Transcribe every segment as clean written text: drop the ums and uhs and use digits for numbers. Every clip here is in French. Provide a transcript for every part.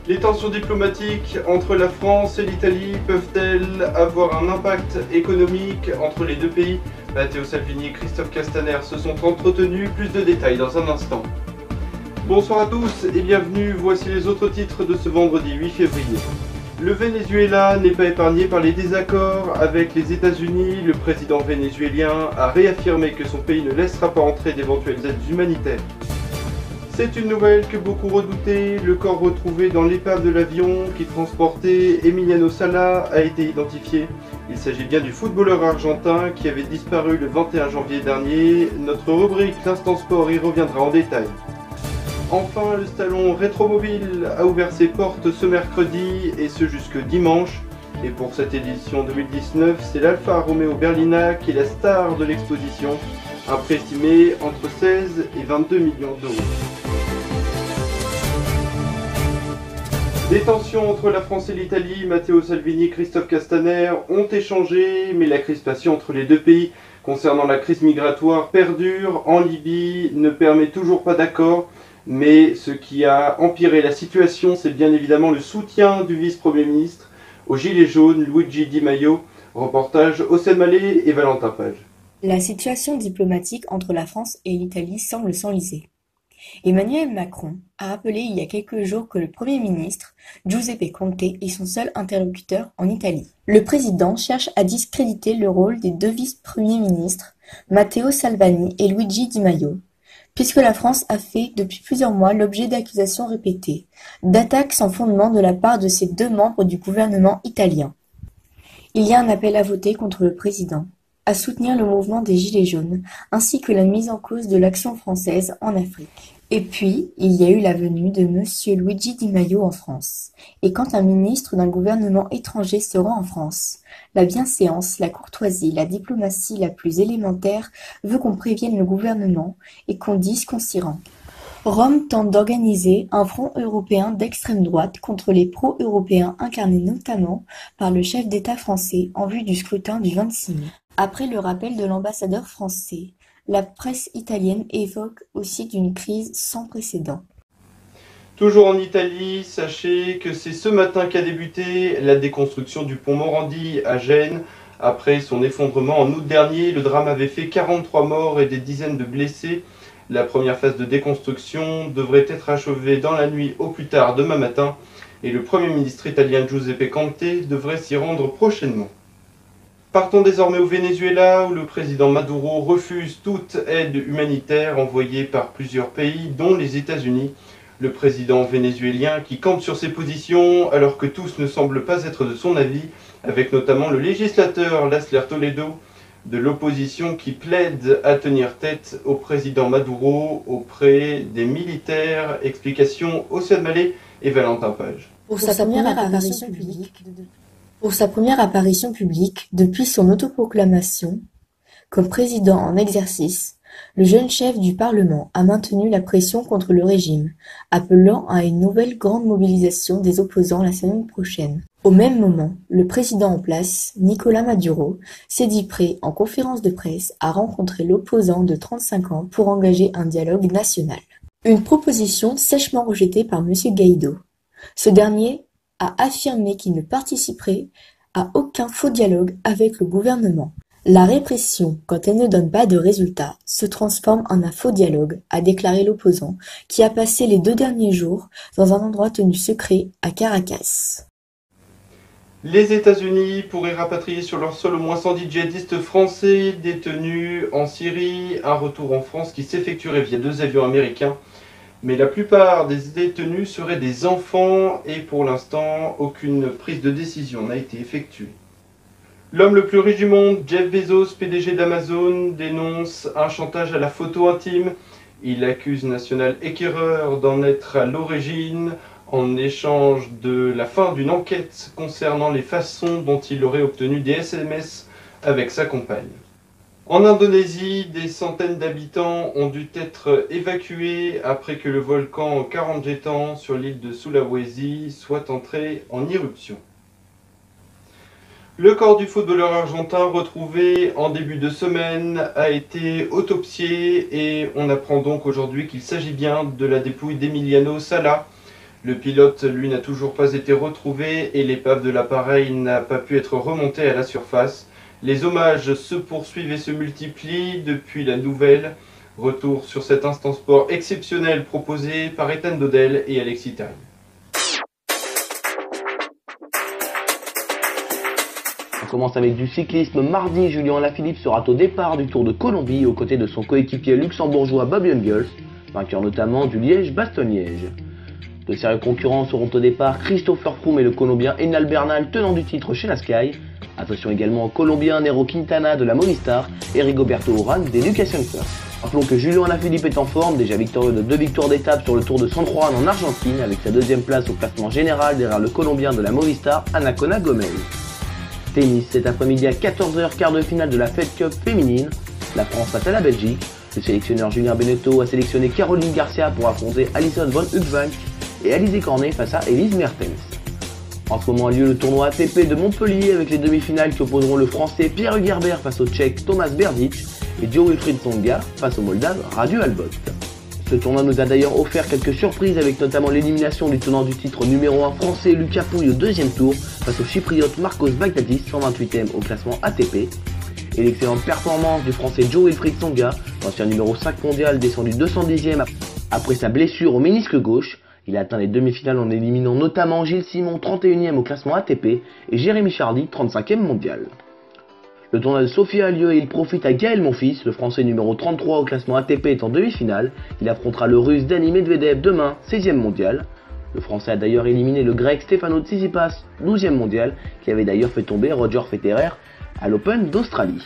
Les tensions diplomatiques entre la France et l'Italie peuvent-elles avoir un impact économique entre les deux pays? Matteo Salvini et Christophe Castaner se sont entretenus. Plus de détails dans un instant. Bonsoir à tous et bienvenue, voici les autres titres de ce vendredi 8 février. Le Venezuela n'est pas épargné par les désaccords avec les États-Unis. Le président vénézuélien a réaffirmé que son pays ne laissera pas entrer d'éventuelles aides humanitaires. C'est une nouvelle que beaucoup redoutaient. Le corps retrouvé dans l'épave de l'avion qui transportait Emiliano Sala a été identifié. Il s'agit bien du footballeur argentin qui avait disparu le 21 janvier dernier. Notre rubrique L'Instant Sport y reviendra en détail. Enfin, le salon Rétromobile a ouvert ses portes ce mercredi et ce jusque dimanche. Et pour cette édition 2019, c'est l'Alfa Romeo Berlina qui est la star de l'exposition, un prix estimé entre 16 et 22 millions d'euros. Des tensions entre la France et l'Italie, Matteo Salvini et Christophe Castaner ont échangé, mais la crispation entre les deux pays concernant la crise migratoire perdure. En Libye ne permet toujours pas d'accord. Mais ce qui a empiré la situation, c'est bien évidemment le soutien du vice-premier ministre aux Gilets jaunes, Luigi Di Maio. Reportage Océane Mallet et Valentin Page. La situation diplomatique entre la France et l'Italie semble s'enliser. Emmanuel Macron a rappelé il y a quelques jours que le Premier ministre, Giuseppe Conte, est son seul interlocuteur en Italie. Le président cherche à discréditer le rôle des deux vice-premiers ministres, Matteo Salvini et Luigi Di Maio, puisque la France a fait depuis plusieurs mois l'objet d'accusations répétées, d'attaques sans fondement de la part de ces deux membres du gouvernement italien. Il y a un appel à voter contre le président, à soutenir le mouvement des Gilets jaunes, ainsi que la mise en cause de l'action française en Afrique. Et puis, il y a eu la venue de Monsieur Luigi Di Maio en France. Et quand un ministre d'un gouvernement étranger se rend en France, la bienséance, la courtoisie, la diplomatie la plus élémentaire veut qu'on prévienne le gouvernement et qu'on dise qu'on s'y rend. Rome tente d'organiser un front européen d'extrême droite contre les pro-européens incarnés notamment par le chef d'État français en vue du scrutin du 26 mai. Après le rappel de l'ambassadeur français, la presse italienne évoque aussi d'une crise sans précédent. Toujours en Italie, sachez que c'est ce matin qu'a débuté la déconstruction du pont Morandi à Gênes. Après son effondrement en août dernier, le drame avait fait 43 morts et des dizaines de blessés. La première phase de déconstruction devrait être achevée dans la nuit au plus tard demain matin et le Premier ministre italien Giuseppe Conte devrait s'y rendre prochainement. Partons désormais au Venezuela où le président Maduro refuse toute aide humanitaire envoyée par plusieurs pays dont les États-Unis. Le président vénézuélien qui campe sur ses positions alors que tous ne semblent pas être de son avis, avec notamment le législateur Lasler Toledo de l'opposition qui plaide à tenir tête au président Maduro auprès des militaires. Explication Océane Mallet et Valentin Page. Pour sa première apparition publique depuis son autoproclamation comme président en exercice, le jeune chef du Parlement a maintenu la pression contre le régime, appelant à une nouvelle grande mobilisation des opposants la semaine prochaine. Au même moment, le président en place, Nicolás Maduro, s'est dit prêt en conférence de presse à rencontrer l'opposant de 35 ans pour engager un dialogue national. Une proposition sèchement rejetée par M. Guaido. Ce dernier a affirmé qu'il ne participerait à aucun faux dialogue avec le gouvernement. La répression, quand elle ne donne pas de résultat, se transforme en un faux dialogue, a déclaré l'opposant, qui a passé les 2 derniers jours dans un endroit tenu secret à Caracas. Les États-Unis pourraient rapatrier sur leur sol au moins 110 djihadistes français détenus en Syrie, un retour en France qui s'effectuerait via 2 avions américains. Mais la plupart des détenus seraient des enfants et pour l'instant, aucune prise de décision n'a été effectuée. L'homme le plus riche du monde, Jeff Bezos, PDG d'Amazon, dénonce un chantage à la photo intime. Il accuse National Enquirer d'en être à l'origine en échange de la fin d'une enquête concernant les façons dont il aurait obtenu des SMS avec sa compagne. En Indonésie, des centaines d'habitants ont dû être évacués après que le volcan Karangetan sur l'île de Sulawesi soit entré en éruption. Le corps du footballeur argentin retrouvé en début de semaine a été autopsié et on apprend donc aujourd'hui qu'il s'agit bien de la dépouille d'Emiliano Sala. Le pilote, lui, n'a toujours pas été retrouvé et l'épave de l'appareil n'a pas pu être remontée à la surface. Les hommages se poursuivent et se multiplient depuis la nouvelle. Retour sur cet instant sport exceptionnel proposé par Ethan Dodel et Alexis Terrien. On commence avec du cyclisme. Mardi, Julien Alaphilippe sera au départ du Tour de Colombie aux côtés de son coéquipier luxembourgeois Bobby Jungels, vainqueur notamment du Liège-Bastogne-Liège. De sérieux concurrents seront au départ Christopher Froome et le Colombien Enal Bernal, tenant du titre chez la Sky. Attention également au Colombien Nairo Quintana de la Movistar et Rigoberto Urán des Lucas Youngsters. Rappelons que Julien Alaphilippe est en forme, déjà victorieux de 2 victoires d'étape sur le Tour de San Juan en Argentine, avec sa 2e place au classement général derrière le Colombien de la Movistar, Anacona Gomez. Tennis, cet après-midi à 14h, quart de finale de la Fed Cup féminine. La France face à la Belgique. Le sélectionneur Julien Benetto a sélectionné Caroline Garcia pour affronter Alison Von Hugvank et Alizé Cornet face à Elise Mertens. En ce moment a lieu le tournoi ATP de Montpellier avec les demi-finales qui opposeront le Français Pierre Hugerbert face au Tchèque Tomas Berdych et Joe Wilfried Tsonga face au Moldave Radu Albot. Ce tournoi nous a d'ailleurs offert quelques surprises avec notamment l'élimination du tenant du titre numéro 1 français Lucas Pouille au 2e tour face au chypriote Marcos Baghdatis, 128e au classement ATP, et l'excellente performance du français Joe Wilfried Tsonga, l'ancien numéro 5 mondial descendu 210e après sa blessure au ménisque gauche. Il a atteint les demi-finales en éliminant notamment Gilles Simon, 31e au classement ATP, et Jérémy Chardy, 35e mondial. Le tournoi de Sofia a lieu et il profite à Gaël Monfils, le français numéro 33 au classement ATP est en demi-finale. Il affrontera le russe Dani Medvedev demain, 16e mondial. Le français a d'ailleurs éliminé le grec Stefano Tsitsipas, 12e mondial, qui avait d'ailleurs fait tomber Roger Federer à l'Open d'Australie.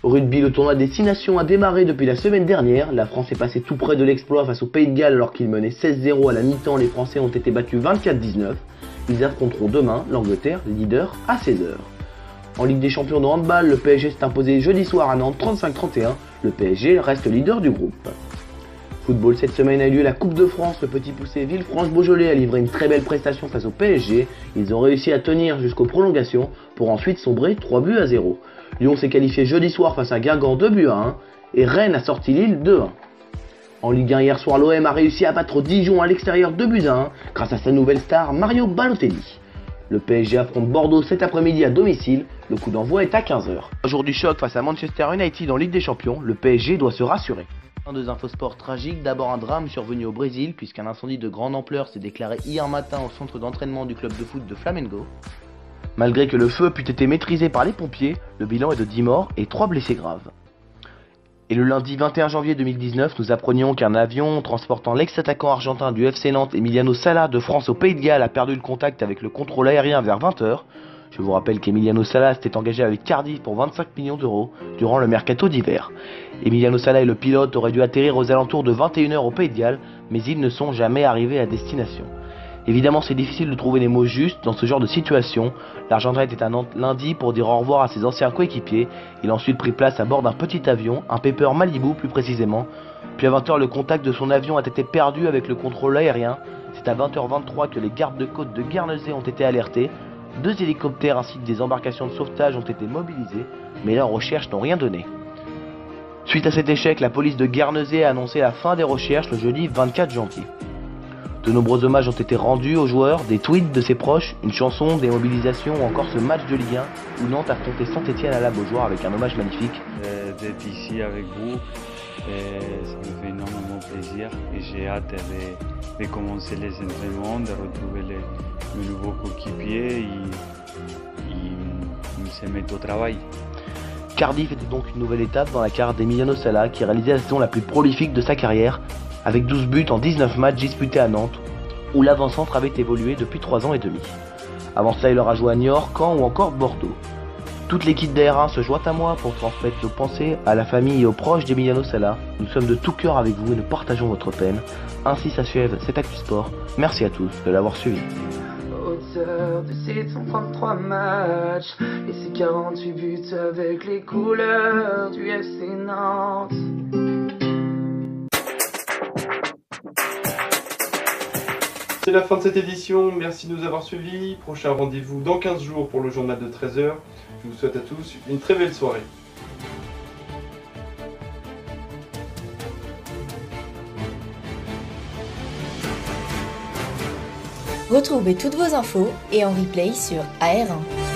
Au rugby, le tournoi des 6 nations a démarré depuis la semaine dernière. La France est passée tout près de l'exploit face au Pays de Galles alors qu'il menait 16-0 à la mi-temps. Les Français ont été battus 24-19. Ils affronteront demain l'Angleterre, leader, à 16h. En Ligue des Champions de handball, le PSG s'est imposé jeudi soir à Nantes 35-31. Le PSG reste leader du groupe. Football, cette semaine a eu lieu la Coupe de France. Le petit poussé Villefranche-Beaujolais a livré une très belle prestation face au PSG. Ils ont réussi à tenir jusqu'aux prolongations pour ensuite sombrer 3-0. Lyon s'est qualifié jeudi soir face à Guingamp 2-1 et Rennes a sorti Lille 2-1. En Ligue 1 hier soir, l'OM a réussi à battre Dijon à l'extérieur 2-1 grâce à sa nouvelle star Mario Balotelli. Le PSG affronte Bordeaux cet après-midi à domicile, le coup d'envoi est à 15h. Jour du choc face à Manchester United en Ligue des Champions, le PSG doit se rassurer. Deux infosports tragiques, d'abord un drame survenu au Brésil puisqu'un incendie de grande ampleur s'est déclaré hier matin au centre d'entraînement du club de foot de Flamengo. Malgré que le feu pût été maîtrisé par les pompiers, le bilan est de 10 morts et 3 blessés graves. Et le lundi 21 janvier 2019, nous apprenions qu'un avion transportant l'ex-attaquant argentin du FC Nantes Emiliano Sala de France au Pays de Galles a perdu le contact avec le contrôle aérien vers 20h. Je vous rappelle qu'Emiliano Sala s'était engagé avec Cardiff pour 25 millions d'euros durant le mercato d'hiver. Emiliano Sala et le pilote auraient dû atterrir aux alentours de 21h au Pays de Galles, mais ils ne sont jamais arrivés à destination. Évidemment, c'est difficile de trouver les mots justes dans ce genre de situation. L'Argentin était à Nantes lundi pour dire au revoir à ses anciens coéquipiers. Il a ensuite pris place à bord d'un petit avion, un Pepper Malibu plus précisément. Puis à 20h, le contact de son avion a été perdu avec le contrôle aérien. C'est à 20h23 que les gardes de côte de Guernesey ont été alertés. 2 hélicoptères ainsi que des embarcations de sauvetage ont été mobilisés, mais leurs recherches n'ont rien donné. Suite à cet échec, la police de Guernesey a annoncé la fin des recherches le jeudi 24 janvier. De nombreux hommages ont été rendus aux joueurs, des tweets de ses proches, une chanson, des mobilisations ou encore ce match de Ligue 1 où Nantes affrontait Saint-Etienne à la Beaujoire avec un hommage magnifique. D'être ici avec vous, ça me fait énormément plaisir et j'ai hâte de commencer les entraînements, de retrouver les nouveaux coéquipiers et se mettre au travail. Cardiff était donc une nouvelle étape dans la carrière d'Emiliano Sala qui réalisait la saison la plus prolifique de sa carrière, avec 12 buts en 19 matchs disputés à Nantes, où l'avant-centre avait évolué depuis 3 ans et demi. Avant cela, il aura joué à Niort, Caen ou encore Bordeaux. Toute l'équipe d'AR1 se joint à moi pour transmettre nos pensées à la famille et aux proches d'Emiliano Sala. Nous sommes de tout cœur avec vous et nous partageons votre peine. Ainsi s'achève cet Actu Sport. Merci à tous de l'avoir suivi. Auteur de 733 matchs et ses 48 buts avec les couleurs du FC Nantes. C'est la fin de cette édition, merci de nous avoir suivis. Prochain rendez-vous dans 15 jours pour le journal de 13h. Je vous souhaite à tous une très belle soirée. Retrouvez toutes vos infos et en replay sur AR1.